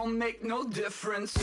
don't make no difference.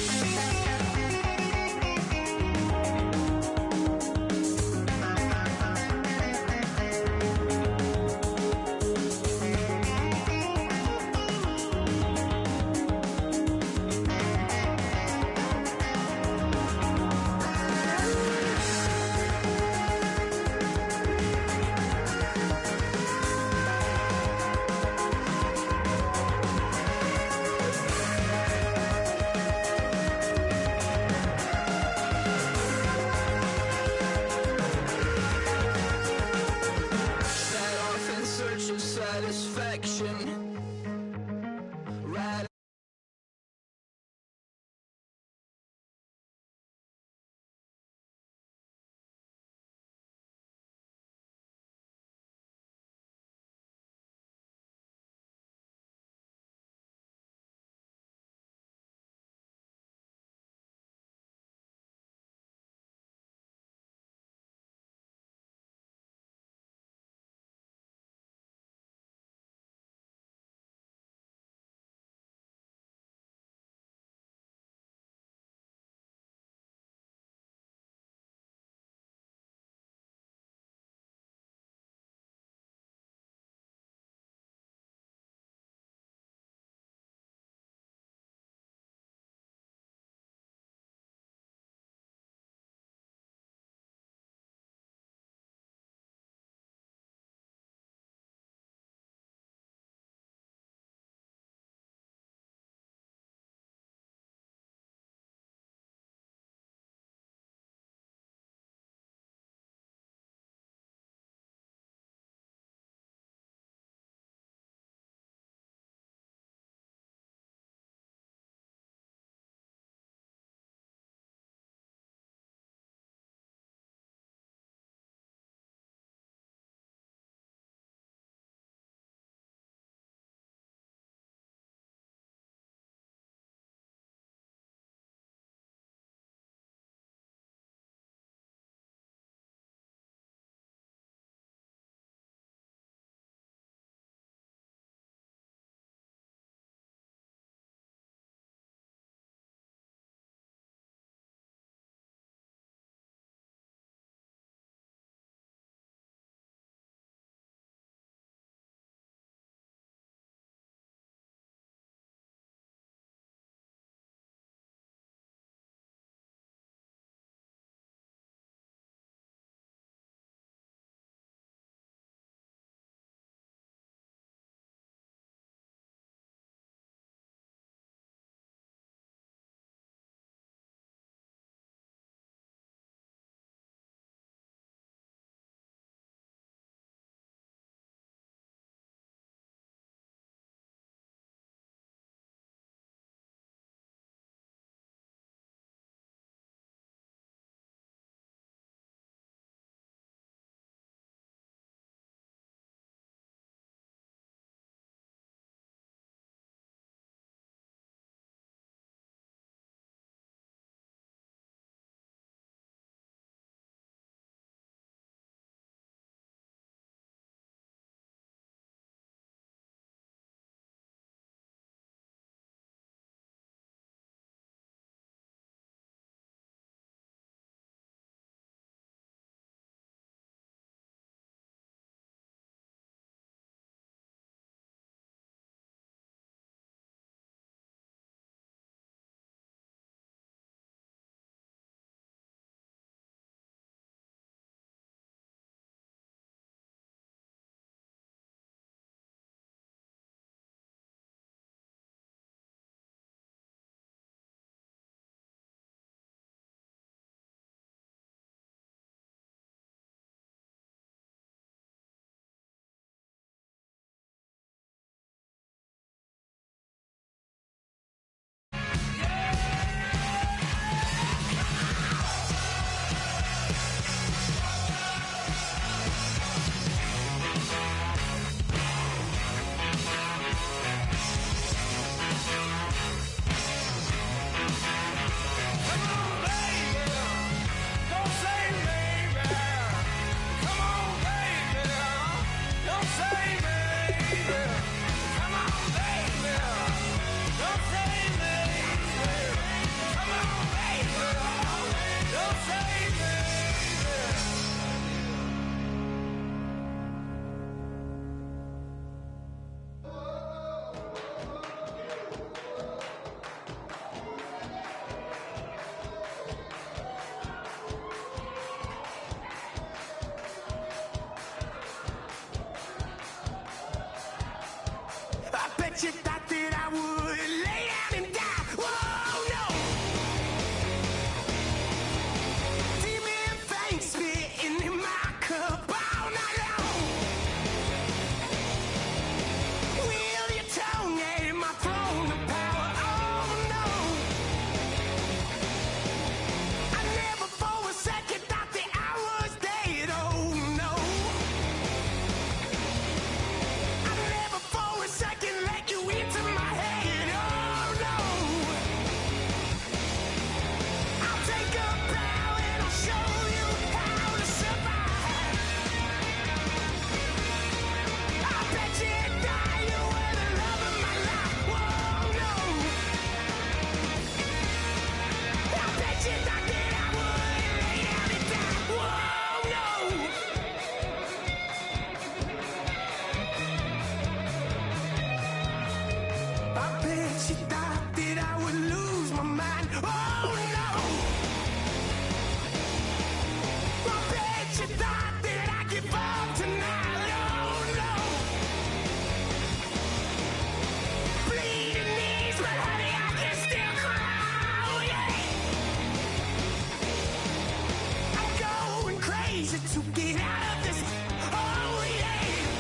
to get out of this holy game.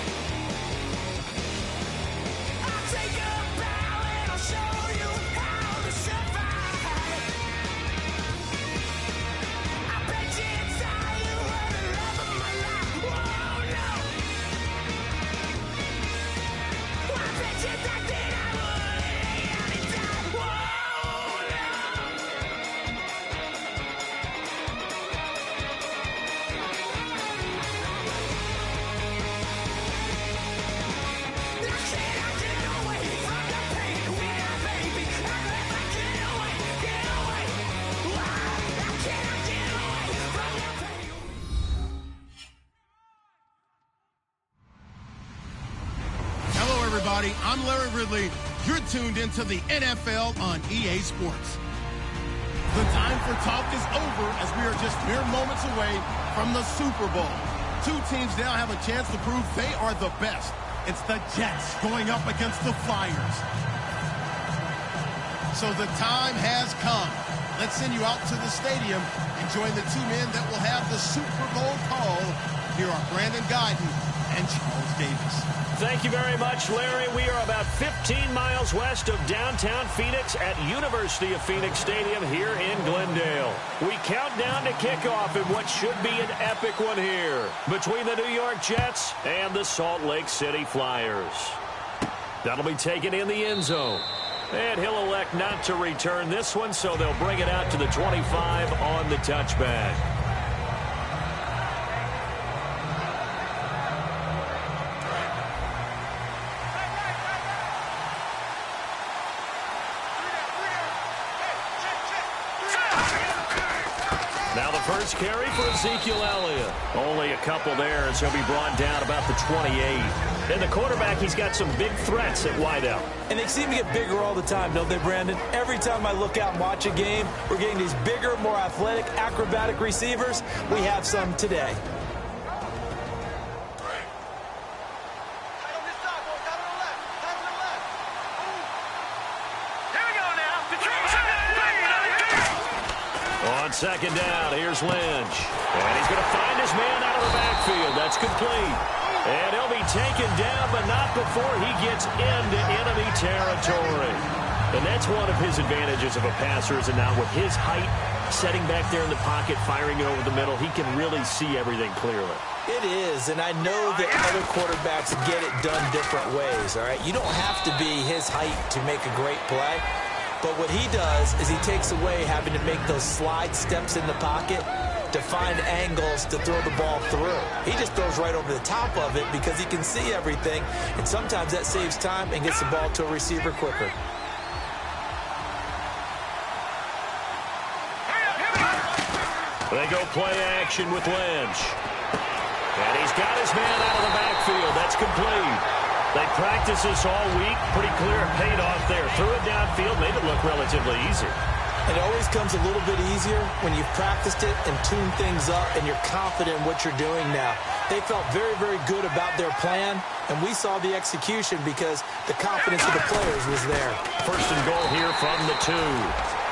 I'll take a bow and I'll show you how to survive. I bet you inside you are the love of my life. Oh no. I bet you thought that I would lay out and die. Whoa, no. Now can I get away from the pain when I, baby, I never get away. Why? Now can I get away from the pain? Hello, everybody. I'm Larry Ridley. You're tuned into the NFL on EA Sports. The time for talk is over as we are just mere moments away from the Super Bowl. Two teams now have a chance to prove they are the best. It's the Jets going up against the Flyers. So the time has come. Let's send you out to the stadium and join the two men that will have the Super Bowl call. Here are Brandon Guyton and Charles Davis. Thank you very much, Larry. We are about 15 miles west of downtown Phoenix at University of Phoenix Stadium here in Glendale. We count down to kickoff in what should be an epic one here between the New York Jets and the Salt Lake City Flyers. That'll be taken in the end zone. And he'll elect not to return this one, so they'll bring it out to the 25 on the touchback. Now the first carry for Ezekiel Elliott. Only a couple there as he'll be brought down about the 28. And the quarterback, he's got some big threats at wideout. And they seem to get bigger all the time, don't they, Brandon? Every time I look out and watch a game, we're getting these bigger, more athletic, acrobatic receivers. We have some today. On second down, here's Lynch. And he's going to find his man out of the backfield. That's complete. And he'll be taken down, but not before he gets into enemy territory. And that's one of his advantages of a passer, is that now with his height, setting back there in the pocket, firing it over the middle, he can really see everything clearly. It is, and I know that other quarterbacks get it done different ways, all right? You don't have to be his height to make a great play. But what he does is he takes away having to make those slide steps in the pocket to find angles to throw the ball through. He just throws right over the top of it because he can see everything, and sometimes that saves time and gets the ball to a receiver quicker. They go play action with Lynch. And he's got his man out of the backfield. That's complete. They practiced this all week. Pretty clear it paid off there. Threw it downfield, made it look relatively easy. It always comes a little bit easier when you've practiced it and tuned things up and you're confident in what you're doing now. They felt very, very good about their plan, and we saw the execution because the confidence of the players was there. First and goal here from the 2.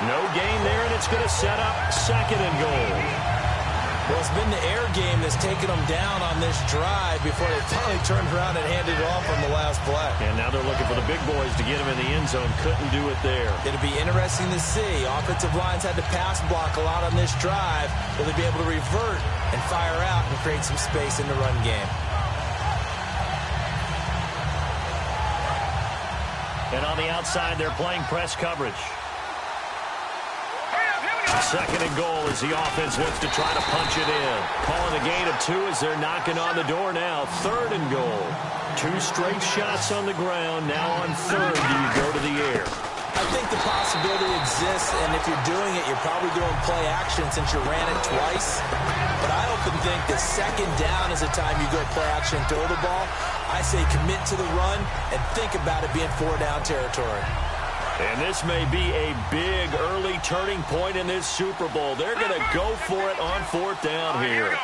No gain there, and it's going to set up second and goal. Well, it's been the air game that's taken them down on this drive before they finally turned around and handed it off on the last play. And now they're looking for the big boys to get him in the end zone. Couldn't do it there. It'll be interesting to see. Offensive lines had to pass block a lot on this drive. Will they be able to revert and fire out and create some space in the run game? And on the outside, they're playing press coverage. Second and goal as the offense looks to try to punch it in. Calling a gain of 2 as they're knocking on the door now. Third and goal. 2 straight shots on the ground. Now on third, do you go to the air? I think the possibility exists, and if you're doing it, you're probably doing play action since you ran it twice. But I often think that second down is the time you go play action and throw the ball. I say commit to the run and think about it being 4-down territory. And this may be a big early turning point in this Super Bowl. They're going to go for it on 4th down here.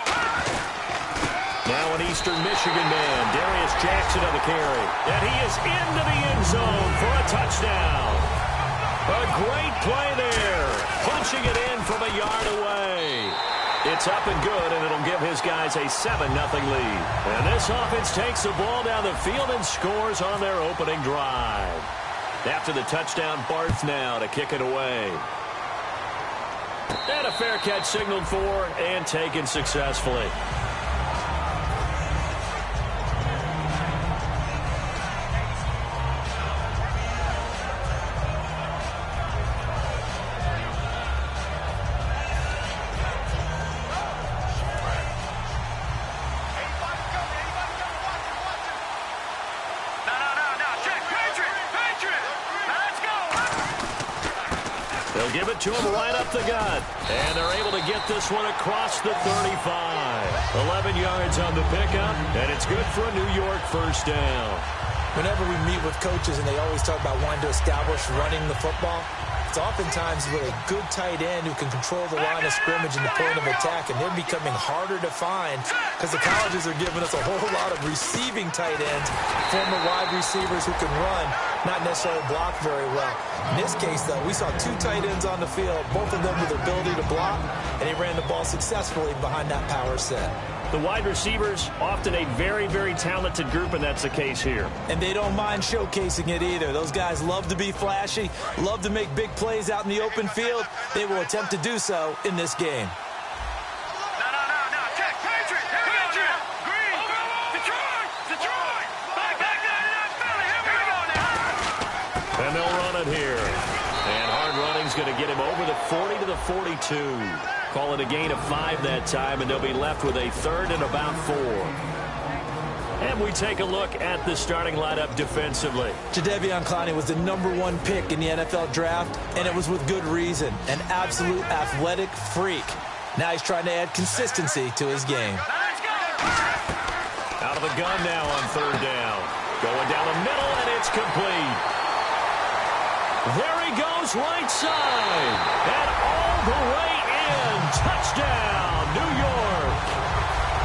Now an Eastern Michigan man, Darius Jackson on the carry. And he is into the end zone for a touchdown. A great play there. Punching it in from a yard away. It's up and good, and it'll give his guys a 7-0 lead. And this offense takes the ball down the field and scores on their opening drive. After the touchdown, Barth now to kick it away. And a fair catch signaled for and taken successfully. They'll give it to him right up the gut. And they're able to get this one across the 35. 11 yards on the pickup, and it's good for a New York first down. Whenever we meet with coaches and they always talk about wanting to establish running the football, it's oftentimes with a good tight end who can control the line of scrimmage and the point of attack, and they're becoming harder to find because the colleges are giving us a whole lot of receiving tight ends, former wide receivers who can run, not necessarily block very well. In this case, though, we saw 2 tight ends on the field, both of them with the ability to block, and he ran the ball successfully behind that power set. The wide receivers, often a very, very talented group, and that's the case here. And they don't mind showcasing it either. Those guys love to be flashy, love to make big plays out in the open field. They will attempt to do so in this game. And they'll run it here. And hard running's going to get him over the 40 to the 42. Call it a gain of 5 that time, and they'll be left with a 3rd and about 4. And we take a look at the starting lineup defensively. Jadeveon Clowney was the #1 pick in the NFL draft, and it was with good reason. An absolute athletic freak. Now he's trying to add consistency to his game. Out of the gun now on 3rd down. Going down the middle, and it's complete. There he goes, right side. And all the way in. Touchdown, New York.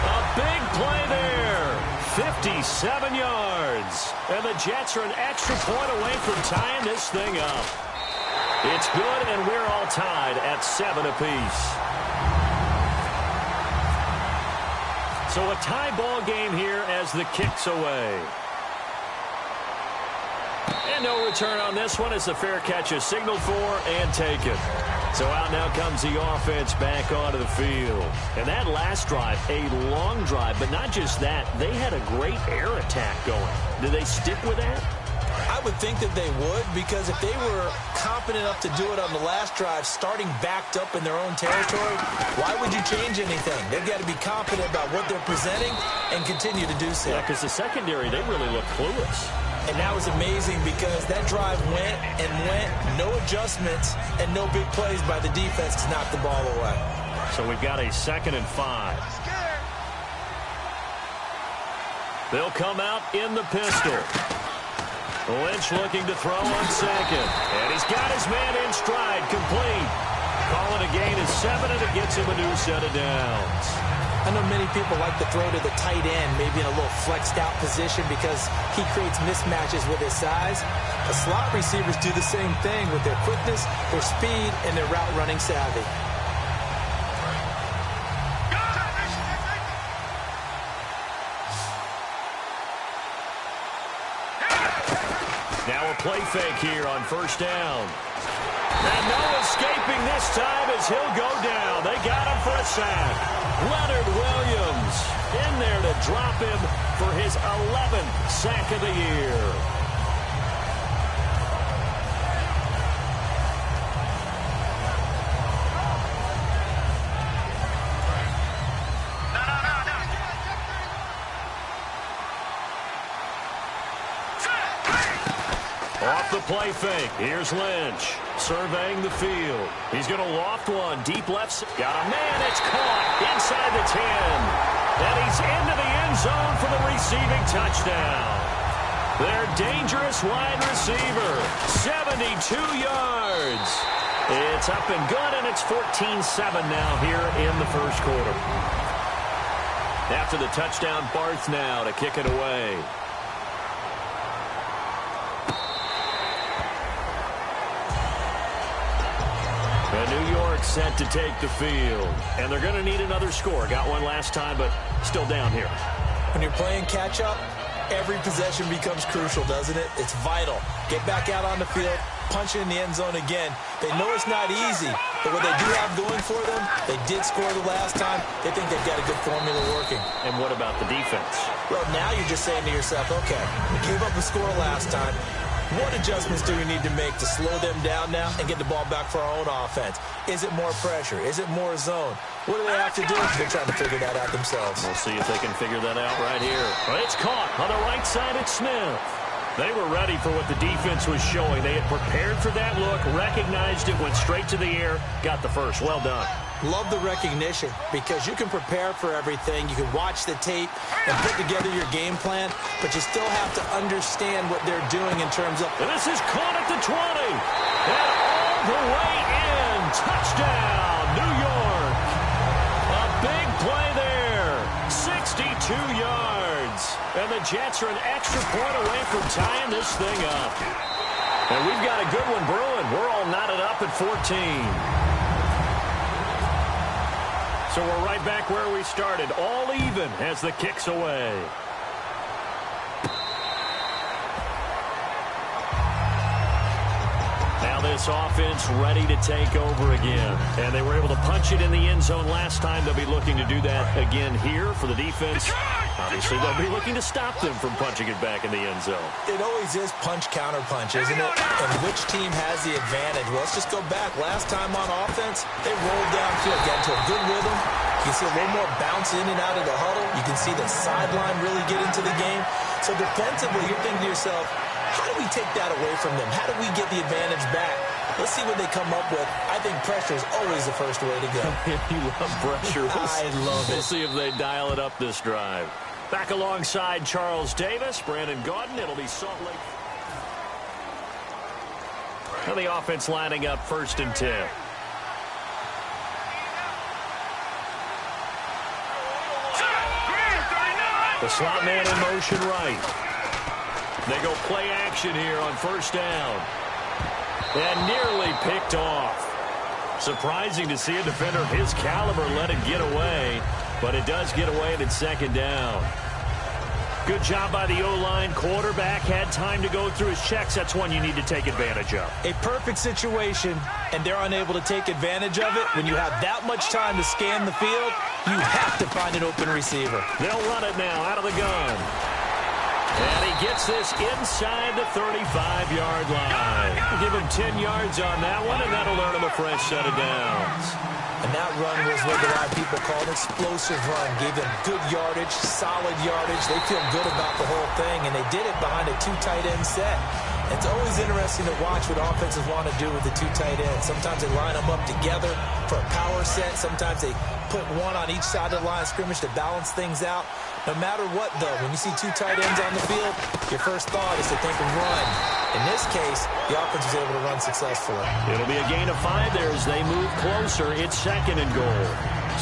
A big play there. 57 yards. And the Jets are an extra point away from tying this thing up. It's good, and we're all tied at 7 apiece. So a tie ball game here as the kick's away. And no return on this one as the fair catch is signaled for and taken. So out now comes the offense back onto the field. And that last drive, a long drive, but not just that. They had a great air attack going. Do they stick with that? I would think that they would, because if they were confident enough to do it on the last drive, starting backed up in their own territory, why would you change anything? They've got to be confident about what they're presenting and continue to do so. Yeah, because the secondary, they really look clueless. And that was amazing because that drive went and went, no adjustments, and no big plays by the defense to knock the ball away. So we've got a 2nd and 5. They'll come out in the pistol. Lynch looking to throw on 2nd. And he's got his man in stride, complete. Calling a gain of 7, and it gets him a new set of downs. I know many people like to throw to the tight end, maybe in a little flexed out position because he creates mismatches with his size. The slot receivers do the same thing with their quickness, their speed, and their route running savvy. Now a play fake here on 1st down. And no escaping this time as he'll go down. They got him for a sack. Leonard Williams in there to drop him for his 11th sack of the year. Off the play fake. Here's Lynch surveying the field. He's going to loft one. Deep left. Got a man. It's caught inside the 10. And he's into the end zone for the receiving touchdown. Their dangerous wide receiver. 72 yards. It's up and good, and it's 14-7 now here in the first quarter. After the touchdown, Barth now to kick it away. A new New York set to take the field. And they're going to need another score. Got one last time, but still down here. When you're playing catch-up, every possession becomes crucial, doesn't it? It's vital. Get back out on the field, punch it in the end zone again. They know it's not easy, but what they do have going for them, they did score the last time. They think they've got a good formula working. And what about the defense? Well, now you're just saying to yourself, okay, we gave up a score last time. What adjustments do we need to make to slow them down now and get the ball back for our own offense? Is it more pressure? Is it more zone? What do they have to do? They're trying to figure that out themselves. We'll see if they can figure that out right here. It's caught on the right side at Smith. They were ready for what the defense was showing. They had prepared for that look, recognized it, went straight to the air, got the first. Well done. Love the recognition because you can prepare for everything. You can watch the tape and put together your game plan, but you still have to understand what they're doing in terms of... And this is caught at the 20. And all the way in. Touchdown, New York. A big play there. 62 yards. And the Jets are an extra point away from tying this thing up. And we've got a good one brewing. We're all knotted up at 14. So we're right back where we started, all even as the kick's away. Now this offense ready to take over again. And they were able to punch it in the end zone last time. They'll be looking to do that again here for the defense. Obviously, they'll be looking to stop them from punching it back in the end zone. It always is punch-counter-punch, isn't it? And which team has the advantage? Well, let's just go back. Last time on offense, they rolled downfield, got into a good rhythm. You can see a little more bounce in and out of the huddle. You can see the sideline really get into the game. So defensively, you're thinking to yourself, how do we take that away from them? How do we get the advantage back? Let's see what they come up with. I think pressure is always the first way to go. You love pressure. I love it. We'll see if they dial it up this drive. Back alongside Charles Davis, Brandon Gaudin. It'll be Salt Lake. And the offense lining up 1st and 10. The slot man in motion right. They go play action here on 1st down. And nearly picked off. Surprising to see a defender of his caliber let it get away. But it does get away and it's 2nd down. Good job by the O-line. Quarterback had time to go through his checks. That's one you need to take advantage of. A perfect situation, and they're unable to take advantage of it. When you have that much time to scan the field, you have to find an open receiver. They'll run it now out of the gun. And he gets this inside the 35-yard line. Give him 10 yards on that one, and that'll earn him a fresh set of downs. And that run was what a lot of people call an explosive run. Gave them good yardage, solid yardage. They feel good about the whole thing, and they did it behind a 2 tight end set. It's always interesting to watch what offenses want to do with the 2 tight ends. Sometimes they line them up together for a power set. Sometimes they put one on each side of the line of scrimmage to balance things out. No matter what, though, when you see 2 tight ends on the field, your first thought is to think of run. In this case, the offense was able to run successfully. It'll be a gain of 5 there as they move closer. It's 2nd and goal.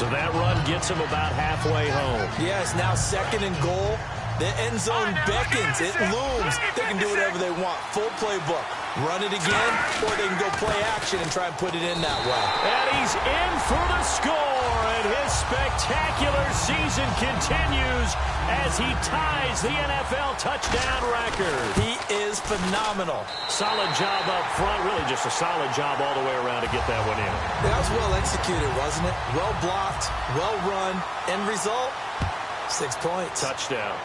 So that run gets them about halfway home. Yes, now 2nd and goal. The end zone beckons. It looms. They can do whatever they want. Full playbook. Run it again, or they can go play action and try and put it in that way. And he's in for the score, and his spectacular season continues as he ties the NFL touchdown record. He is phenomenal. Solid job up front, really just a solid job all the way around to get that one in. That was well executed, wasn't it? Well blocked, well run. End result, 6 points. Touchdown.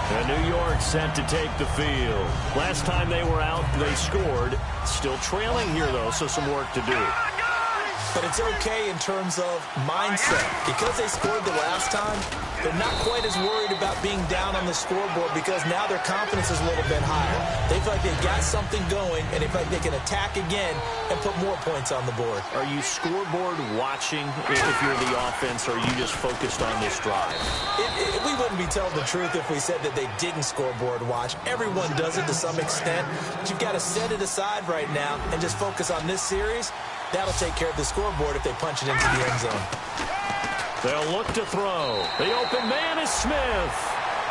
And New York set to take the field. Last time they were out, they scored. Still trailing here, though, so some work to do. But it's okay in terms of mindset. Because they scored the last time, they're not quite as worried about being down on the scoreboard because now their confidence is a little bit higher. They feel like they've got something going, and they feel like they can attack again and put more points on the board. Are you scoreboard watching if you're the offense, or are you just focused on this drive? We wouldn't be telling the truth if we said that they didn't scoreboard watch. Everyone does it to some extent. But you've got to set it aside right now and just focus on this series. That'll take care of the scoreboard if they punch it into the end zone. They'll look to throw. The open man is Smith.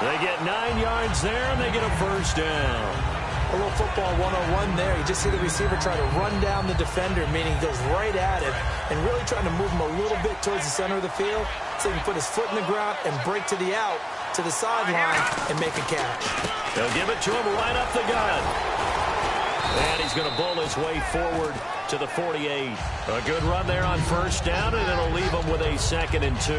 They get 9 yards there, and they get a 1st down. A little football 101 there. You just see the receiver try to run down the defender, meaning he goes right at him and really trying to move him a little bit towards the center of the field so he can put his foot in the ground and break to the out, to the sideline, and make a catch. They'll give it to him right up the gut. And he's going to bull his way forward to the 48. A good run there on first down, and it'll leave him with a 2nd and 2.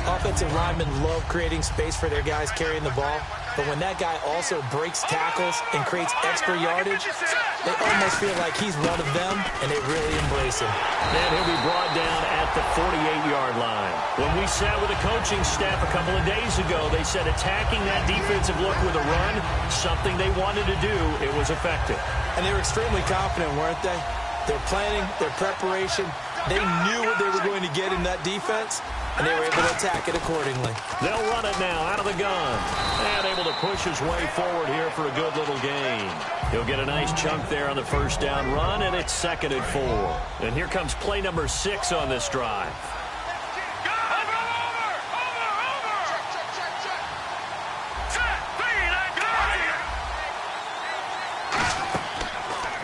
Offensive linemen love creating space for their guys carrying the ball, but when that guy also breaks tackles and creates extra yardage, they almost feel like he's one of them, and they really embrace him. And he'll be brought down at the 48-yard line. When we sat with the coaching staff a couple of days ago, they said attacking that defensive look with a run, something they wanted to do, it was effective. And they were extremely confident, weren't they? Their planning, their preparation, they knew what they were going to get in that defense, and they were able to attack it accordingly. They'll run it now out of the gun. And able to push his way forward here for a good little gain. He'll get a nice chunk there on the first down run, and it's 2nd and 4. And here comes play number 6 on this drive.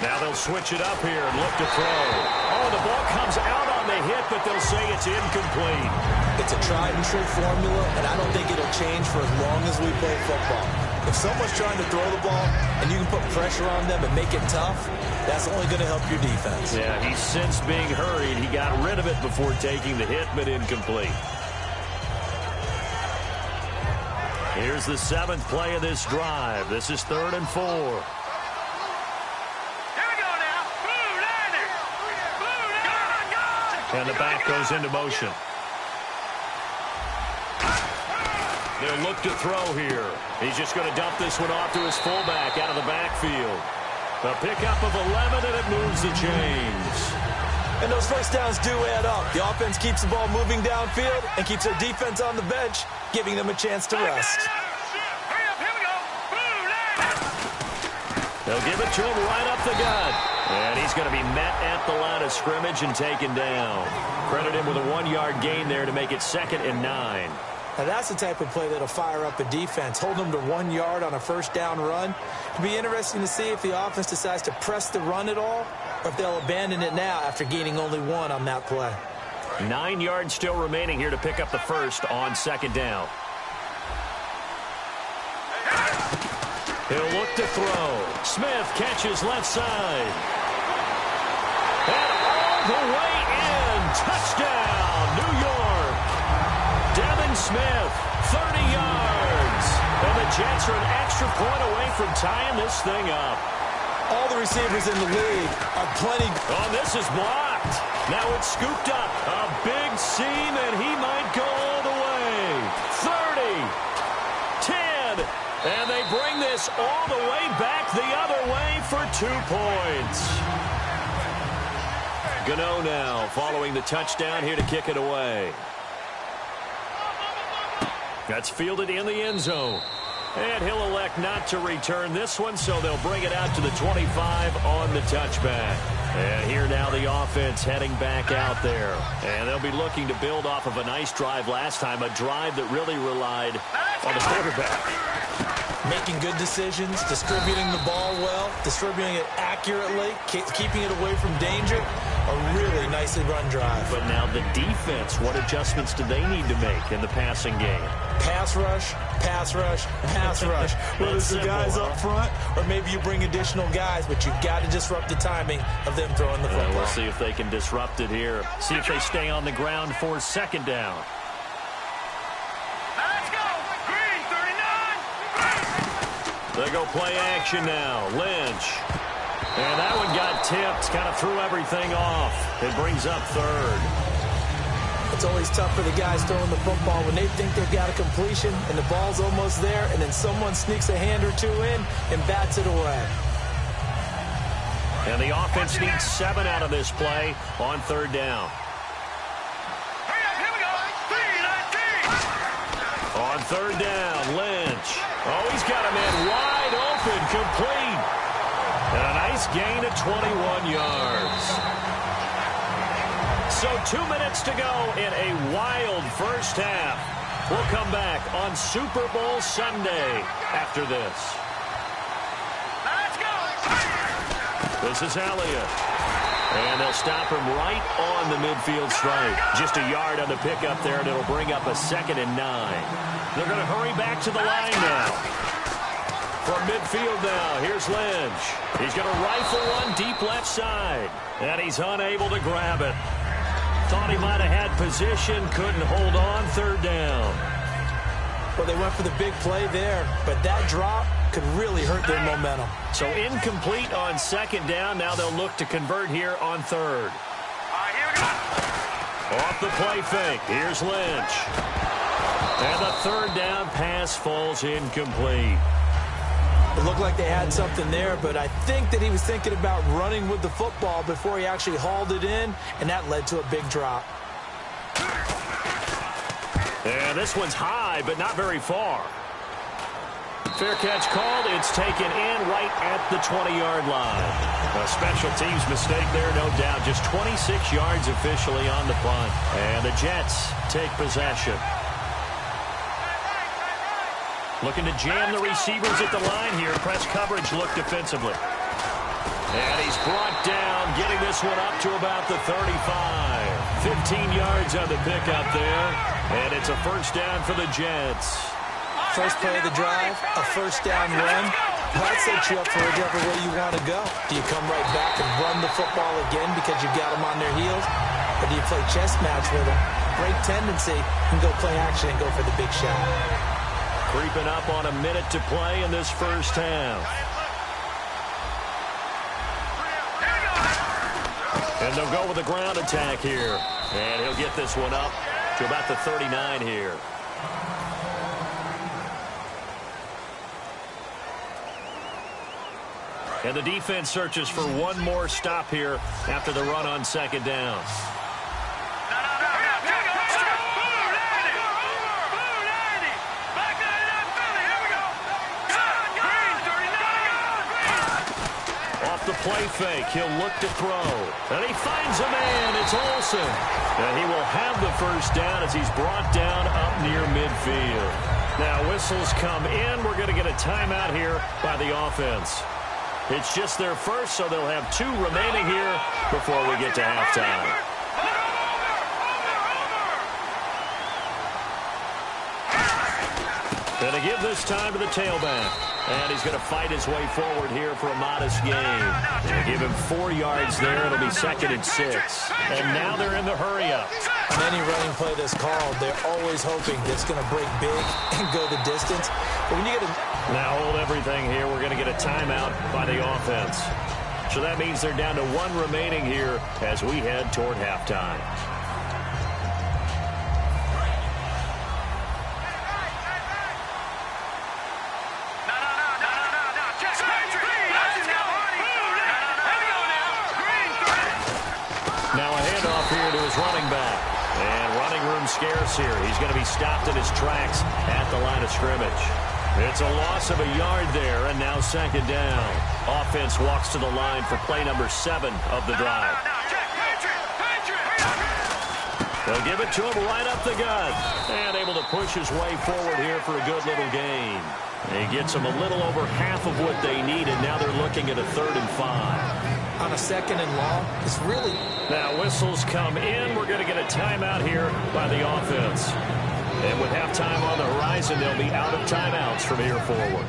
Now they'll switch it up here and look to throw. Oh, the ball comes out on the hit, but they'll say it's incomplete. It's a tried-and-true formula, and I don't think it'll change for as long as we play football. If someone's trying to throw the ball and you can put pressure on them and make it tough, that's only going to help your defense. Yeah, he's since being hurried. He got rid of it before taking the hit, but incomplete. Here's the 7th play of this drive. This is 3rd and 4. And the back goes into motion. They'll look to throw here. He's just going to dump this one off to his fullback out of the backfield. A pickup of 11, and it moves the chains. And those first downs do add up. The offense keeps the ball moving downfield and keeps their defense on the bench, giving them a chance to rest. They'll give it to him right up the gut. And he's going to be met at the line of scrimmage and taken down. Credit him with a 1-yard gain there to make it 2nd and 9. Now that's the type of play that'll fire up a defense. Hold them to 1 yard on a first down run. It'll be interesting to see if the offense decides to press the run at all, or if they'll abandon it now after gaining only 1 on that play. 9 yards still remaining here to pick up the first on 2nd down. He'll look to throw. Smith catches left side. And all the way in. Touchdown, New York. Devin Smith, 30 yards. And the Jets are an extra point away from tying this thing up. All the receivers in the league are plenty. Oh, this is blocked. Now it's scooped up. A big seam, and he might go all the way. 30, 10, and they bring this all the way back the other way for 2 points. Gano now following the touchdown here to kick it away. That's fielded in the end zone. And he'll elect not to return this one, so they'll bring it out to the 25 on the touchback. And here now the offense heading back out there. And they'll be looking to build off of a nice drive last time, a drive that really relied on the quarterback. Making good decisions, distributing the ball well, distributing it accurately, keeping it away from danger. A really nicely run drive. But now the defense, what adjustments do they need to make in the passing game? Pass rush, pass rush, pass rush. Whether it's the guys up front or maybe you bring additional guys, but you've got to disrupt the timing of them throwing the football. We'll see if they can disrupt it here. See if they stay on the ground for 2nd down. Let's go! Green, 39! They go play action now. Lynch. And that one got tipped, kind of threw everything off. It brings up 3rd. It's always tough for the guys throwing the football when they think they've got a completion and the ball's almost there, and then someone sneaks a hand or 2 in and bats it away. And the offense needs 7 out of this play on 3rd down. Hurry up, here we go! 3-19! On 3rd down, Lynch. Oh, he's got a man wide open, complete. And a nice gain of 21 yards. So 2 minutes to go in a wild first half. We'll come back on Super Bowl Sunday after this. This is Elliott. And they'll stop him right on the midfield stripe. Just a yard on the pickup there, and it'll bring up a 2nd and 9. They're going to hurry back to the line now. From midfield now, here's Lynch. He's going to rifle one deep left side. And he's unable to grab it. Thought he might have had position, couldn't hold on, 3rd down. Well, they went for the big play there, but that drop could really hurt their momentum. So incomplete on 2nd down. Now they'll look to convert here on 3rd. Off the play fake. Here's Lynch. And the 3rd down pass falls incomplete. It looked like they had something there, but I think that he was thinking about running with the football before he actually hauled it in, and that led to a big drop. And this one's high, but not very far. Fair catch called. It's taken in right at the 20-yard line. A special teams mistake there, no doubt. Just 26 yards officially on the punt. And the Jets take possession. Looking to jam the receivers at the line here. Press coverage look defensively. And he's brought down, getting this one up to about the 35. 15 yards on the pickup there. And it's a 1st down for the Jets. First play of the drive, a 1st down run. That sets you up for whichever way you want to go. Do you come right back and run the football again because you've got them on their heels? Or do you play chess match with them? Great tendency and go play action and go for the big shot. Creeping up on a minute to play in this 1st half. And they'll go with a ground attack here. And he'll get this one up to about the 39 here. And the defense searches for one more stop here after the run on 2nd down. Off the play fake, he'll look to throw. And he finds a man, it's Olsen. And he will have the 1st down as he's brought down up near midfield. Now whistles come in. We're going to get a timeout here by the offense. It's just their first, so they'll have 2 remaining here before we get to halftime. Going to give this time to the tailback. And he's going to fight his way forward here for a modest gain. They'll give him 4 yards there. It'll be 2nd and 6. And now they're in the hurry-up. On any running play that's called, they're always hoping that it's going to break big and go the distance. But when you get a... Now hold everything here. We're going to get a timeout by the offense. So that means they're down to 1 remaining here as we head toward halftime. Now a handoff here to his running back. And running room scarce here. He's going to be stopped in his tracks at the line of scrimmage. It's a loss of a yard there, and now 2nd down. Offense walks to the line for play number 7 of the drive. They'll give it to him right up the gut. And able to push his way forward here for a good little gain. He gets them a little over half of what they needed. Now they're looking at a 3rd and 5. On a 2nd and long, it's really... Now whistles come in. We're going to get a timeout here by the offense. And with halftime on the horizon, they'll be out of timeouts from here forward.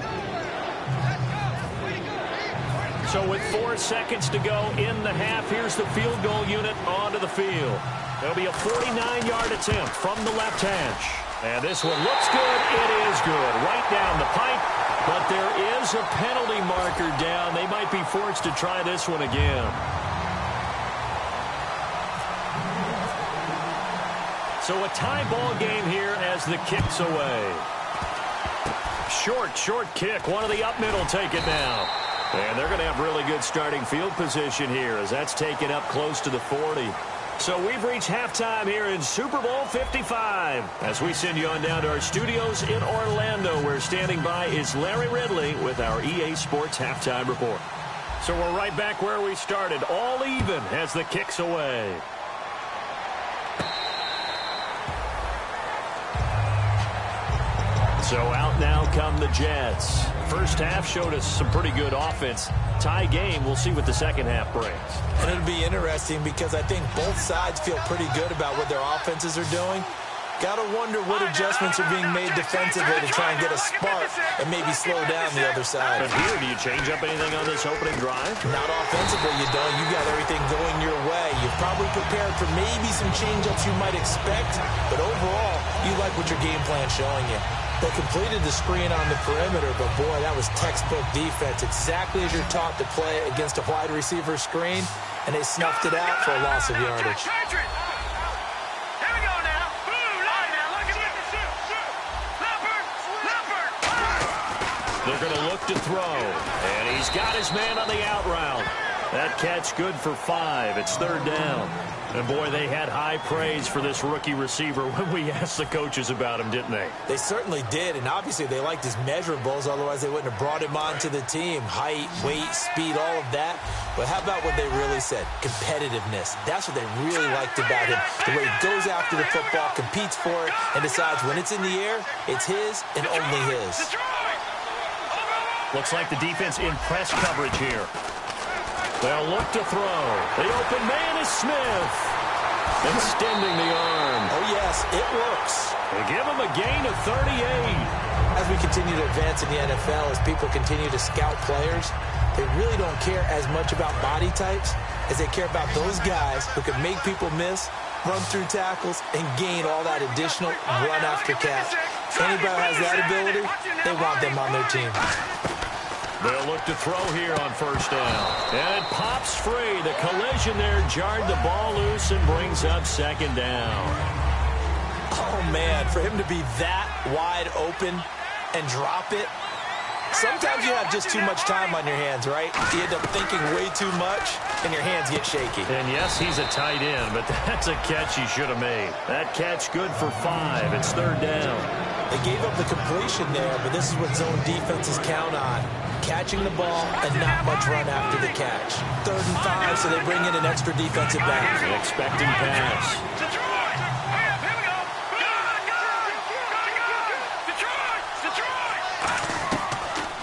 So with 4 seconds to go in the half, here's the field goal unit onto the field. There'll be a 49-yard attempt from the left hash. And this one looks good. It is good. Right down the pipe. But there is a penalty marker down. They might be forced to try this one again. So a tie ball game here as the kick's away. Short kick. One of the up middle take it now. And they're going to have really good starting field position here as that's taken up close to the 40. So we've reached halftime here in Super Bowl 55. As we send you on down to our studios in Orlando, where standing by is Larry Ridley with our EA Sports Halftime Report. So we're right back where we started, all even as the kick's away. So out now come the Jets. First half showed us some pretty good offense. Tie game. We'll see what the second half brings. And it'll be interesting because I think both sides feel pretty good about what their offenses are doing. Got to wonder what adjustments are being made defensively to try and get a spark and maybe slow down the other side. But here, do you change up anything on this opening drive? Not offensively, you don't. You got everything going your way. You've probably prepared for maybe some change-ups you might expect, but overall, you like what your game plan's showing you. They completed the screen on the perimeter, but boy, that was textbook defense. Exactly as you're taught to play against a wide receiver screen, and they snuffed it out for a loss of yardage. They're going to look to throw, and he's got his man on the out route. That catch good for 5. It's third down. And, boy, they had high praise for this rookie receiver when we asked the coaches about him, didn't they? They certainly did, and obviously they liked his measurables. Otherwise, they wouldn't have brought him onto the team. Height, weight, speed, all of that. But how about what they really said? Competitiveness. That's what they really liked about him. The way he goes after the football, competes for it, and decides when it's in the air, it's his and only his. Looks like the defense in press coverage here. They'll look to throw. The open man is Smith. Extending the arm. Oh, yes, it works. They give him a gain of 38. As we continue to advance in the NFL, as people continue to scout players, they really don't care as much about body types as they care about those guys who can make people miss, run through tackles, and gain all that additional run after catch. If anybody has that ability, they want them on their team. They'll look to throw here on first down. And it pops free. The collision there jarred the ball loose and brings up second down. Oh, man, for him to be that wide open and drop it. Sometimes you have just too much time on your hands, right? You end up thinking way too much, and your hands get shaky. And, yes, he's a tight end, but that's a catch he should have made. That catch good for 5. It's third down. They gave up the completion there, but this is what zone defenses count on. Catching the ball and not much run after the catch. 3rd and 5, so they bring in an extra defensive back. An expecting pass.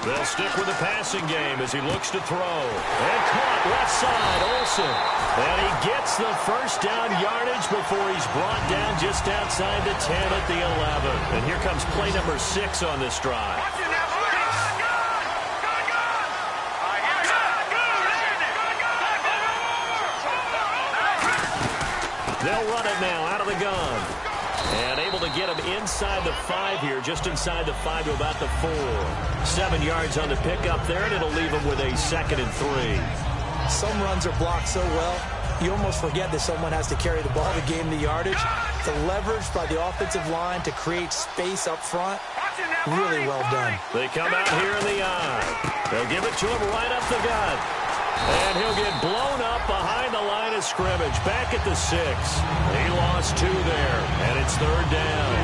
They'll stick with the passing game as he looks to throw. And caught left side, Olsen. And he gets the first down yardage before he's brought down just outside the 10 at the 11. And here comes play number 6 on this drive. They'll run it now out of the gun. And able to get him inside the 5 here, just inside the 5 to about the 4. 7 yards on the pickup there, and it'll leave him with a 2nd and 3. Some runs are blocked so well, you almost forget that someone has to carry the ball to gain the yardage. The leverage by the offensive line to create space up front, really well done. They come out here in the eye. They'll give it to him right up the gut. And he'll get blown up behind the line of scrimmage, back at the 6. He lost 2 there, and it's third down.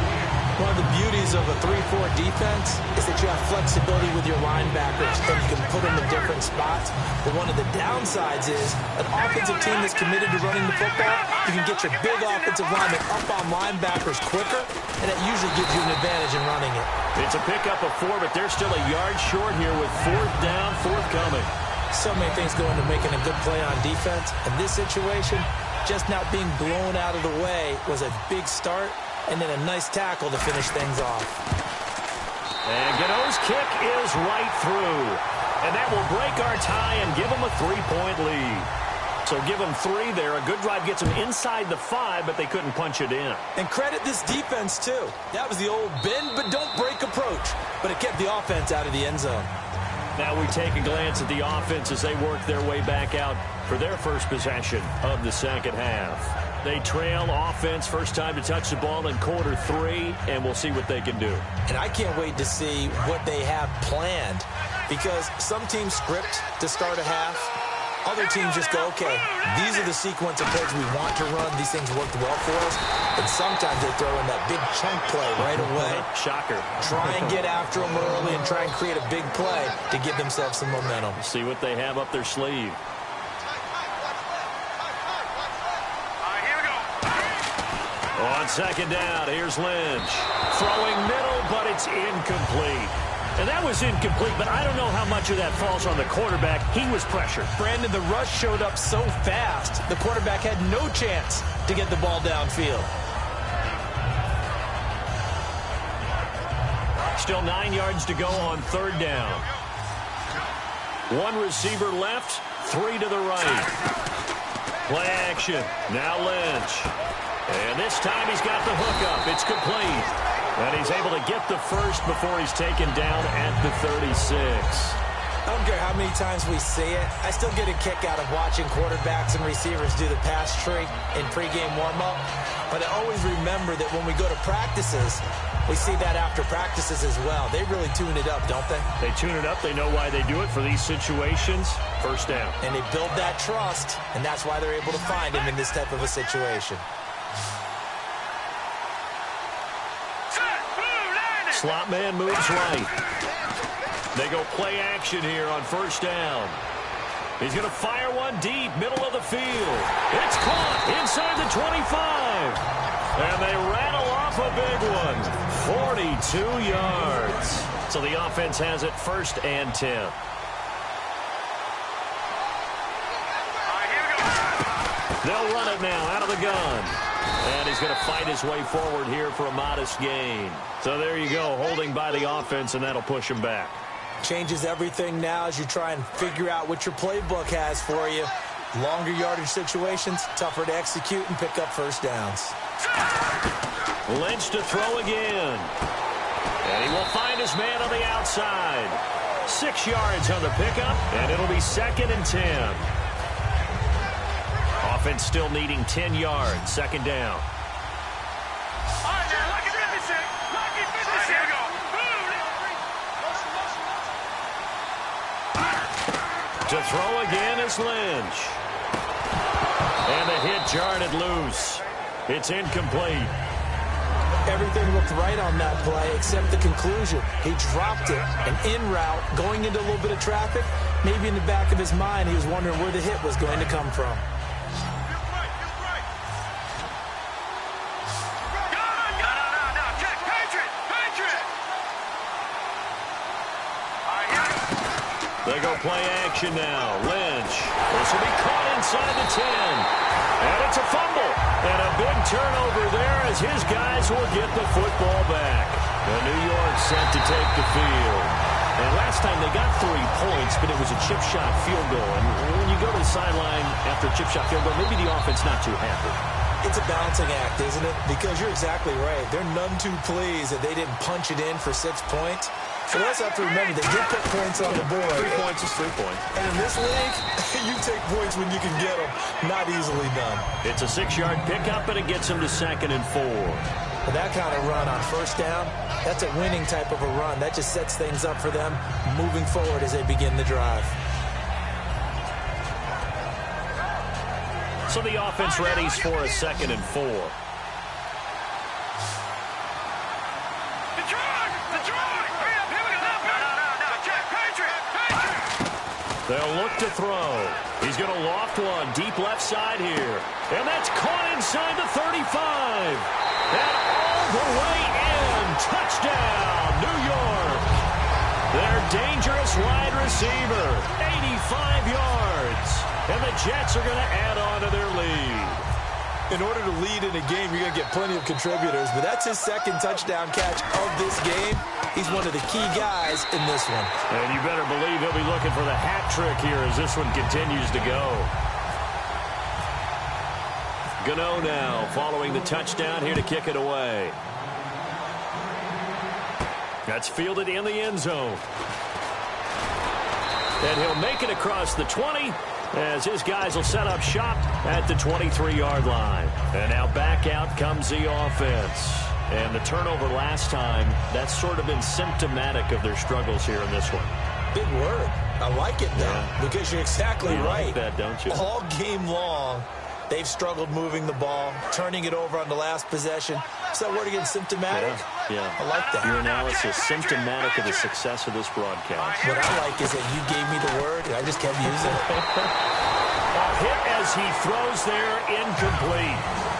One of the beauties of a 3-4 defense is that you have flexibility with your linebackers, and you can put them in different spots. But one of the downsides is an offensive team that's committed to running the football, you can get your big offensive linemen up on linebackers quicker, and that usually gives you an advantage in running it. It's a pickup of 4, but they're still a yard short here with 4th down, forthcoming. So many things go into making a good play on defense. In this situation, just not being blown out of the way was a big start, and then a nice tackle to finish things off. And Gano's kick is right through. And that will break our tie and give them a 3-point lead. So give them 3 there. A good drive gets them inside the 5, but they couldn't punch it in. And credit this defense, too. That was the old bend but don't break approach, but it kept the offense out of the end zone. Now we take a glance at the offense as they work their way back out for their first possession of the second half. They trail offense, first time to touch the ball in quarter 3, and we'll see what they can do. And I can't wait to see what they have planned, because some teams script to start a half. Other teams just go, okay, these are the sequence of plays we want to run. These things worked well for us. And sometimes they throw in that big chunk play right away. Shocker. Try and get after them early and try and create a big play to give themselves some momentum. See what they have up their sleeve. On second down, here's Lynch. Throwing middle, but it's incomplete. And that was incomplete, but I don't know how much of that falls on the quarterback. He was pressured. Brandon, the rush showed up so fast, the quarterback had no chance to get the ball downfield. Still 9 yards to go on third down. One receiver left, 3 to the right. Play action. Now Lynch. And this time he's got the hookup. It's complete. And he's able to get the first before he's taken down at the 36. I don't care how many times we see it. I still get a kick out of watching quarterbacks and receivers do the pass tree in pregame warm-up. But I always remember that when we go to practices, we see that after practices as well. They really tune it up, don't they? They tune it up. They know why they do it for these situations. First down. And they build that trust, and that's why they're able to find him in this type of a situation. Slot man moves right. They go play action here on first down. He's going to fire one deep, middle of the field. It's caught inside the 25. And they rattle off a big one. 42 yards. So the offense has it first and 10. They'll run it now out of the gun. And he's going to fight his way forward here for a modest gain. So there you go, holding by the offense, and that'll push him back. Changes everything now as you try and figure out what your playbook has for you. Longer yardage situations, tougher to execute and pick up first downs. Lynch to throw again. And he will find his man on the outside. 6 yards on the pickup, and it'll be second and 10. Offense still needing 10 yards. Second down. To throw again is Lynch. And the hit jarred it loose. It's incomplete. Everything looked right on that play except the conclusion. He dropped it, an in route, going into a little bit of traffic. Maybe in the back of his mind, he was wondering where the hit was going to come from. They go play action now. Lynch. This will be caught inside the 10. And it's a fumble. And a big turnover there as his guys will get the football back. The New York set to take the field. And last time they got 3 points, but it was a chip shot field goal. And when you go to the sideline after a chip shot field goal, maybe the offense not too happy. It's a balancing act, isn't it? Because you're exactly right. They're none too pleased that they didn't punch it in for 6 points. So we also have to remember they did put points on the board. 3 points is 3 points. And in this league, you take points when you can get them. Not easily done. It's a 6-yard pickup, and it gets them to second and 4. But that kind of run on first down, that's a winning type of a run. That just sets things up for them moving forward as they begin the drive. So the offense readies for a second and 4. They'll look to throw. He's going to loft one deep left side here. And that's caught inside the 35. And all the way in. Touchdown, New York. Their dangerous wide receiver. 85 yards. And the Jets are going to add on to their lead. In order to lead in a game, you're going to get plenty of contributors, but that's his second touchdown catch of this game. He's one of the key guys in this one. And you better believe he'll be looking for the hat trick here as this one continues to go. Gano now following the touchdown here to kick it away. That's fielded in the end zone. And he'll make it across the 20 as his guys will set up shop at the 23-yard line. And now back out comes the offense. And the turnover last time, that's sort of been symptomatic of their struggles here in this one. Big word. I like it, though, because you're exactly right. You like that, don't you? All game long, they've struggled moving the ball, turning it over on the last possession. Is that word again, symptomatic? Yeah. I like that. Your analysis, symptomatic of the success of this broadcast. What I like is that you gave me the word, and I just kept using it. hit as he throws there, incomplete.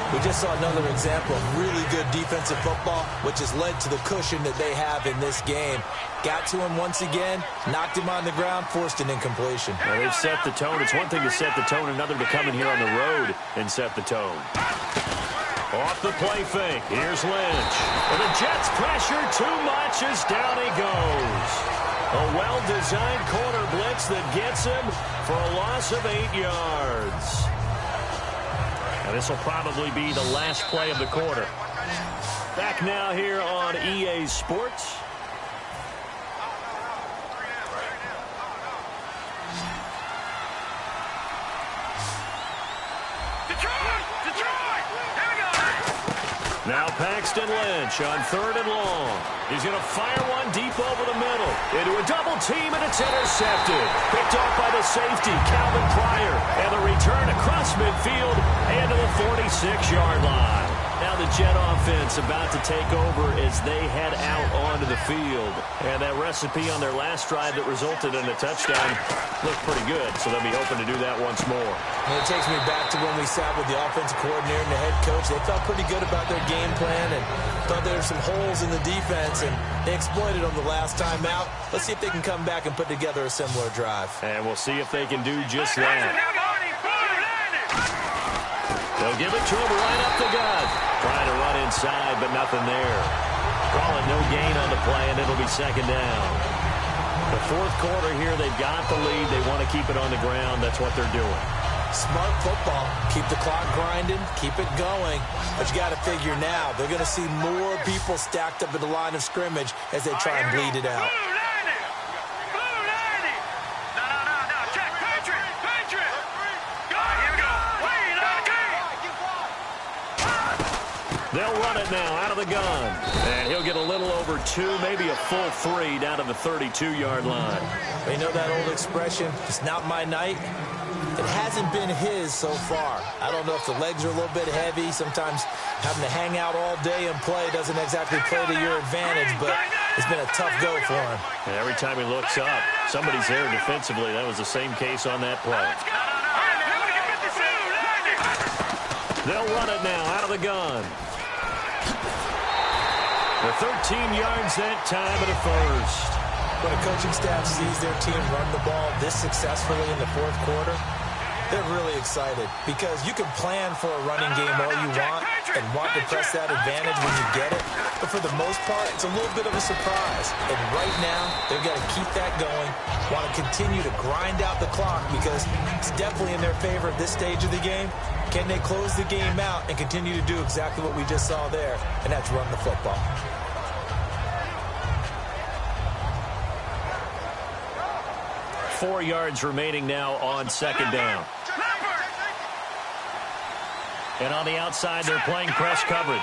We just saw another example of really good defensive football, which has led to the cushion that they have in this game. Got to him once again, knocked him on the ground, forced an incompletion. Well, they've set the tone. It's one thing to set the tone, another to come in here on the road and set the tone. Off the play fake. Here's Lynch. And the Jets pressure too much as down he goes. A well-designed corner blitz that gets him for a loss of 8 yards. And this will probably be the last play of the quarter. Back now here on EA Sports. Now Paxton Lynch on 3rd and long. He's going to fire one deep over the middle. Into a double team, and it's intercepted. Picked off by the safety, Calvin Pryor. And the return across midfield and to the 46-yard line. Now the Jet offense about to take over as they head out onto the field. And that recipe on their last drive that resulted in a touchdown looked pretty good, so they'll be hoping to do that once more. And it takes me back to when we sat with the offensive coordinator and the head coach. They felt pretty good about their game plan and thought there were some holes in the defense, and they exploited them the last time out. Let's see if they can come back and put together a similar drive. And we'll see if they can do just that. They'll give it to him right up the gut. Trying to run inside, but nothing there. Calling no gain on the play, and it'll be 2nd down. The 4th quarter here, they've got the lead. They want to keep it on the ground. That's what they're doing. Smart football. Keep the clock grinding. Keep it going. But you got to figure now, they're going to see more people stacked up at the line of scrimmage as they try and bleed it out. They'll run it now out of the gun. And he'll get a little over 2, maybe a full 3 down to the 32-yard line. They know that old expression, it's not my night. It hasn't been his so far. I don't know if the legs are a little bit heavy. Sometimes having to hang out all day and play doesn't exactly play to your advantage, but it's been a tough go for him. And every time he looks up, somebody's there defensively. That was the same case on that play. They'll run it now out of the gun. For 13 yards that time at a first. When a coaching staff sees their team run the ball this successfully in the 4th quarter, they're really excited because you can plan for a running game all you want and want to press that advantage when you get it. But for the most part, it's a little bit of a surprise. And right now, they've got to keep that going, want to continue to grind out the clock because it's definitely in their favor at this stage of the game. Can they close the game out and continue to do exactly what we just saw there, and that's run the football. Four yards remaining now on 2nd down. And on the outside, they're playing press coverage.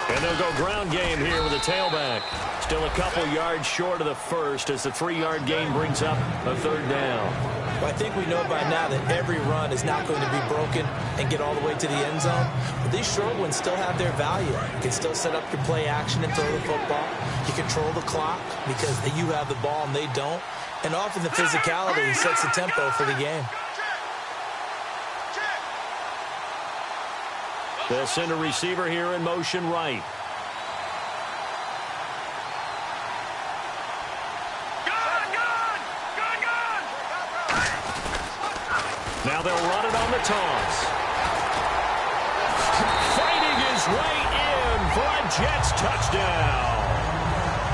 And they'll go ground game here with a tailback. Still a couple yards short of the first as the 3-yard gain brings up a 3rd down. Well, I think we know by now that every run is not going to be broken and get all the way to the end zone. But these short ones still have their value. You can still set up your play action and throw the football. You control the clock because you have the ball and they don't. And often the physicality sets the tempo for the game. They'll send a receiver here in motion right. Now they'll run it on the toss. Fighting his way in for a Jets touchdown.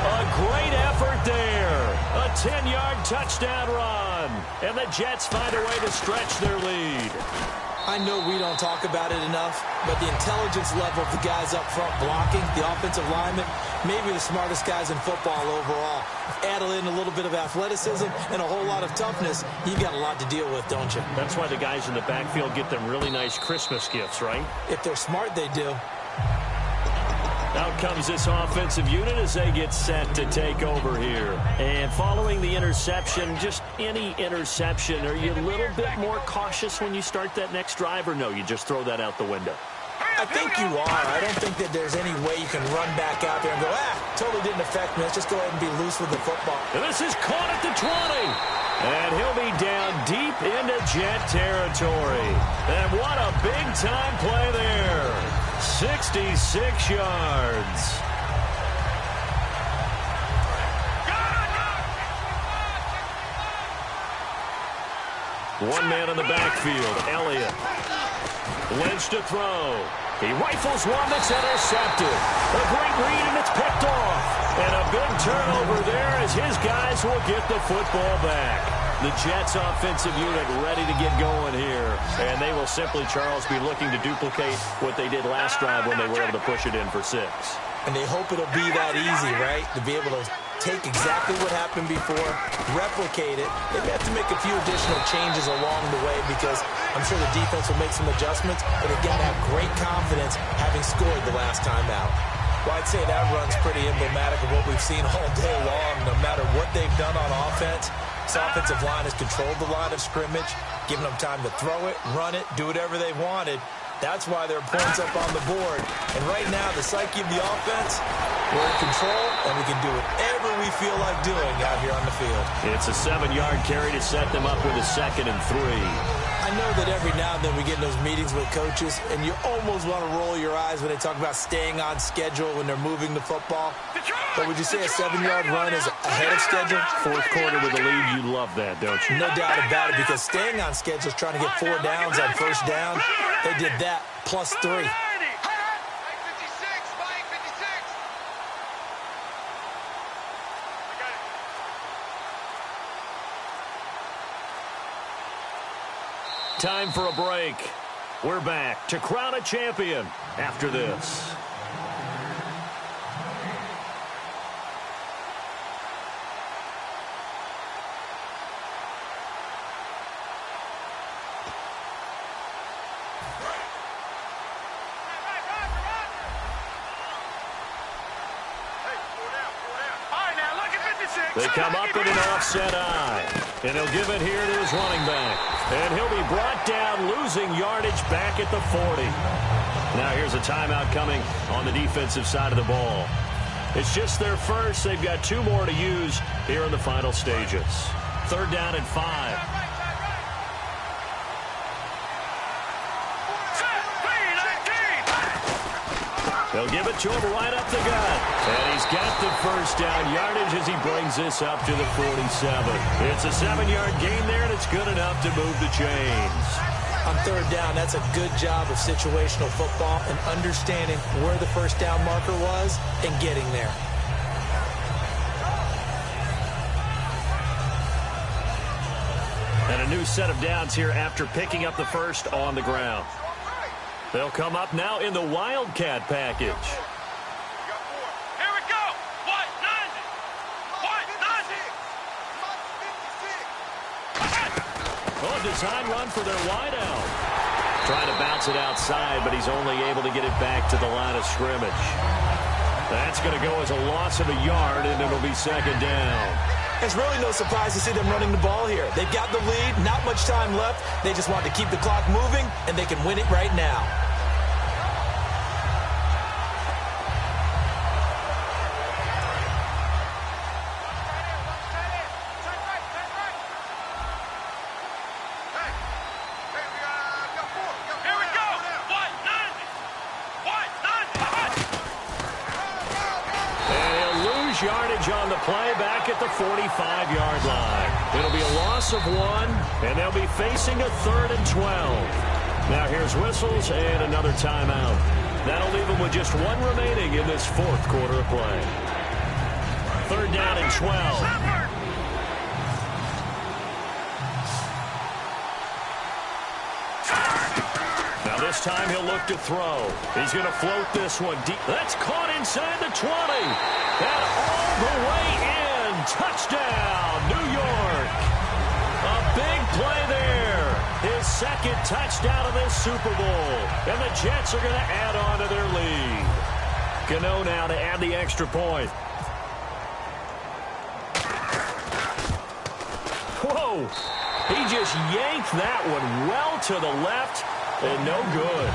A great effort there. A 10-yard touchdown run. And the Jets find a way to stretch their lead. I know we don't talk about it enough, but the intelligence level of the guys up front blocking, the offensive linemen, maybe the smartest guys in football overall. Add in a little bit of athleticism and a whole lot of toughness, you got a lot to deal with, don't you? That's why the guys in the backfield get them really nice Christmas gifts, right? If they're smart, they do. Out comes this offensive unit as they get set to take over here. And following the interception, just any interception, are you a little bit more cautious when you start that next drive, or no, you just throw that out the window? I think you are. I don't think that there's any way you can run back out there and go, totally didn't affect me. Let's just go ahead and be loose with the football. And this is caught at the 20. And he'll be down deep into Jet territory. And what a big-time play there. 66 yards. One man in the backfield, Elliott. Lynch to throw. He rifles one that's intercepted. A great read, and it's picked off. And a big turnover there as his guys will get the football back. The Jets offensive unit ready to get going here. And they will simply, Charles, be looking to duplicate what they did last drive when they were able to push it in for 6. And they hope it'll be that easy, right? To be able to take exactly what happened before, replicate it. They may have to make a few additional changes along the way because I'm sure the defense will make some adjustments, but they got to have great confidence having scored the last time out. Well, I'd say that run's pretty emblematic of what we've seen all day long. No matter what they've done on offense, this offensive line has controlled the line of scrimmage, given them time to throw it, run it, do whatever they wanted. That's why there are points up on the board. And right now, the psyche of the offense, we're in control, and we can do whatever we feel like doing out here on the field. It's a 7-yard carry to set them up with a 2nd and 3. I know that every now and then we get in those meetings with coaches, and you almost want to roll your eyes when they talk about staying on schedule when they're moving the football. But would you say a 7-yard run is ahead of schedule? Fourth quarter with the lead, you love that, don't you? No doubt about it, because staying on schedule is trying to get 4 downs on first down. They did that, plus 3. Time for a break. We're back to crown a champion after this. They come up with an offset eye. And he'll give it here to his running back. And he'll be brought down, losing yardage back at the 40. Now here's a timeout coming on the defensive side of the ball. It's just their first. They've got 2 more to use here in the final stages. 3rd down and 5. They'll give it to him right up the gut. And he's got the first down yardage as he brings this up to the 47. It's a 7-yard gain there, and it's good enough to move the chains. On 3rd down, that's a good job of situational football and understanding where the first down marker was and getting there. And a new set of downs here after picking up the first on the ground. They'll come up now in the Wildcat package. Here we go. What? 90. Oh, design run for their wideout. Trying to bounce it outside, but he's only able to get it back to the line of scrimmage. That's going to go as a loss of a yard, and it'll be 2nd down. It's really no surprise to see them running the ball here. They've got the lead, not much time left. They just want to keep the clock moving, and they can win it right now. Yardage on the play back at the 45-yard line. It'll be a loss of 1, and they'll be facing a 3rd and 12. Now here's whistles and another timeout. That'll leave them with just 1 remaining in this 4th quarter of play. 3rd down and 12. Now this time he'll look to throw. He's going to float this one deep. That's caught inside the 20. And all the way in. Touchdown, New York. A big play there. His 2nd touchdown of this Super Bowl. And the Jets are going to add on to their lead. Gano now to add the extra point. Whoa. He just yanked that one well to the left. And no good.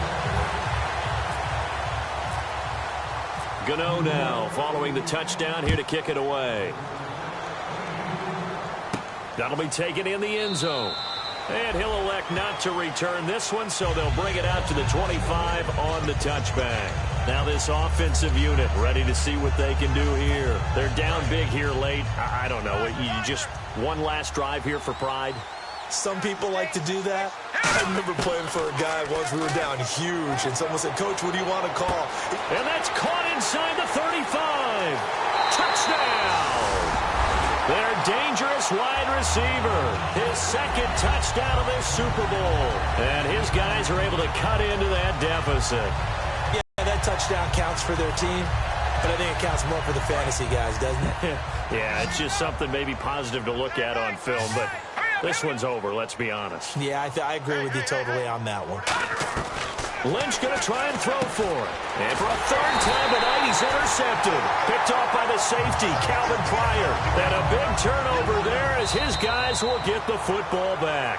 Gano now following the touchdown here to kick it away. That'll be taken in the end zone. And he'll elect not to return this one, so they'll bring it out to the 25 on the touchback. Now this offensive unit ready to see what they can do here. They're down big here late. I don't know. You just one last drive here for pride? Some people like to do that. I remember playing for a guy once. We were down huge, and someone said, "Coach, what do you want to call?" And that's caught inside the 35. Touchdown! Their dangerous wide receiver. His second touchdown of this Super Bowl. And his guys are able to cut into that deficit. Yeah, that touchdown counts for their team, but I think it counts more for the fantasy guys, doesn't it? Yeah, it's just something maybe positive to look at on film, but this one's over, let's be honest. Yeah, I agree with you totally on that one. Lynch going to try and throw for it. And for a third time tonight, he's intercepted. Picked off by the safety, Calvin Pryor. And a big turnover there as his guys will get the football back.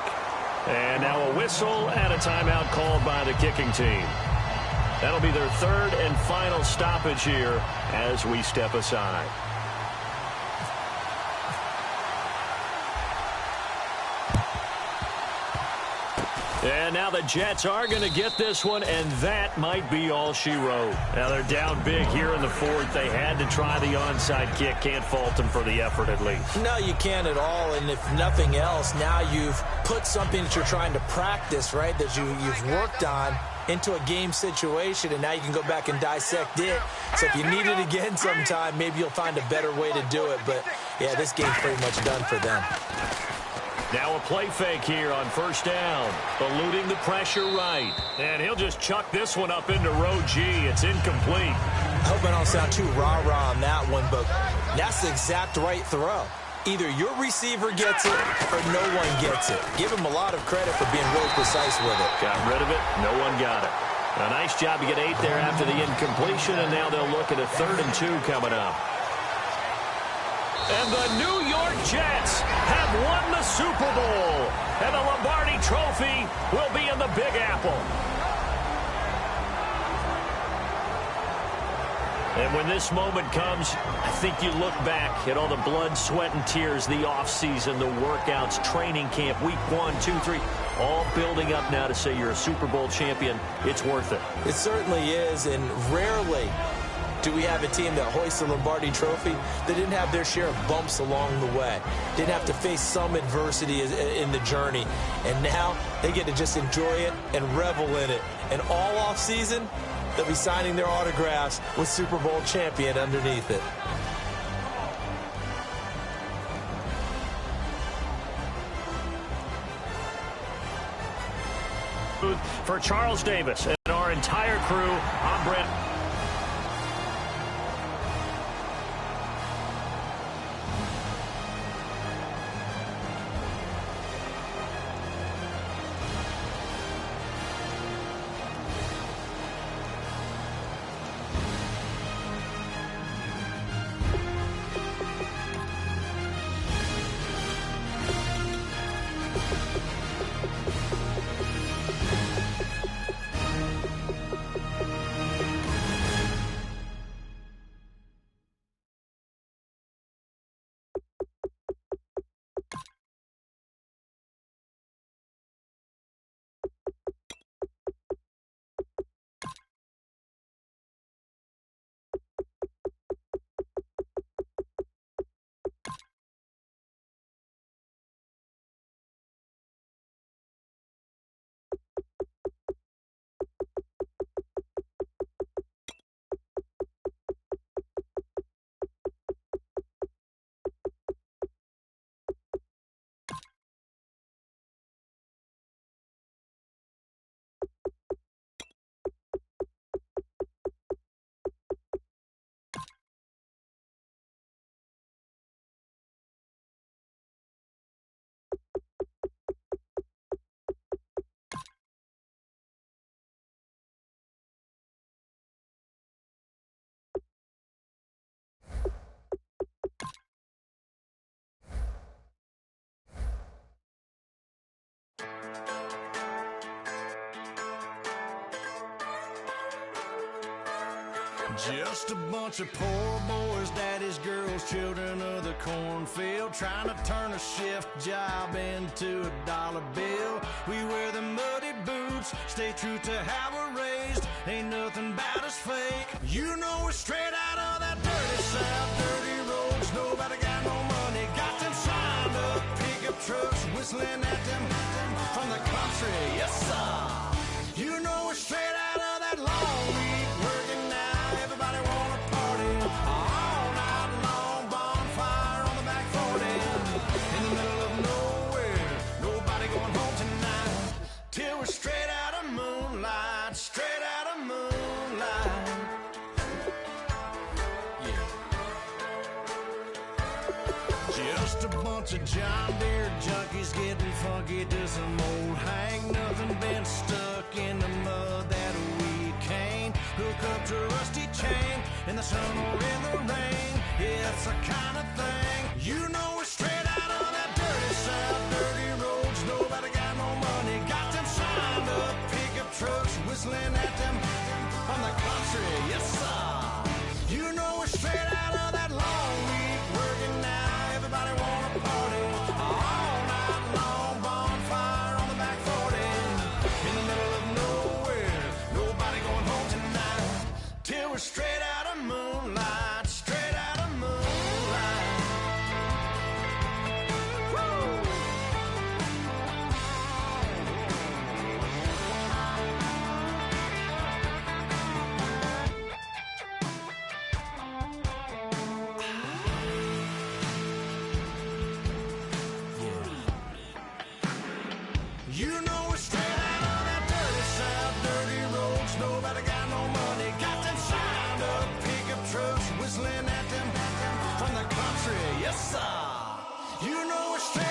And now a whistle and a timeout called by the kicking team. That'll be their third and final stoppage here as we step aside. And now the Jets are going to get this one, and that might be all she wrote. Now they're down big here in the fourth. They had to try the onside kick. Can't fault them for the effort at least. No, you can't at all. And if nothing else, now you've put something that you're trying to practice, right, that you've worked on into a game situation, and now you can go back and dissect it. So if you need it again sometime, maybe you'll find a better way to do it. But, yeah, this game's pretty much done for them. Now a play fake here on first down. Eluding the pressure right. And he'll just chuck this one up into row G. It's incomplete. I hope I don't sound too rah-rah on that one, but that's the exact right throw. Either your receiver gets it or no one gets it. Give him a lot of credit for being really precise with it. Got rid of it. No one got it. A nice job to get 8 there after the incompletion, and now they'll look at a 3rd and 2 coming up. And the New York Jets have won the Super Bowl. And the Lombardi Trophy will be in the Big Apple. And when this moment comes, I think you look back at all the blood, sweat, and tears, the offseason, the workouts, training camp, week 1, 2, 3, all building up now to say you're a Super Bowl champion. It's worth it. It certainly is, and rarely do we have a team that hoists the Lombardi Trophy that didn't have their share of bumps along the way, didn't have to face some adversity in the journey, and now they get to just enjoy it and revel in it. And all offseason, they'll be signing their autographs with Super Bowl champion underneath it. For Charles Davis and our entire crew, I'm Brent. Just a bunch of poor boys, daddies, girls, children of the cornfield, trying to turn a shift job into a dollar bill. We wear the muddy boots, stay true to how we're raised. Ain't nothing about us fake. You know we're straight out of that dirty South, dirty roads. Nobody got no money, got them signed up pickup trucks, whistling at them from the country. Yes, sir. You know we're straight out of that long week working now. Everybody wanna party all night long, bonfire on the back 40 in the middle of nowhere. Nobody going home tonight till we're straight out of moonlight, straight out of moonlight. Yeah. Just a bunch of John Deere junkies getting funky to some old hang. Nothing been stuck in the mud that we can't hook up to a rusty chain in the sun or in the rain. Yeah, it's the kind of thing. You know we're straight out of that dirty South, dirty roads. Nobody got no money, got them signed up pickup trucks, whistling at them from the country. Yes, sir. You know we're straight out of that long week working now. Everybody wanna party all night long, bonfire on the back 40 in the middle of nowhere. Nobody going home tonight till we're straight out of moonlight, straight out of moonlight. Woo! You know we're straight out of that dirty South, dirty roads. Nobody got no money, got them signed up pickup trucks, whistling at them from the country. Yes, sir. You know we're straight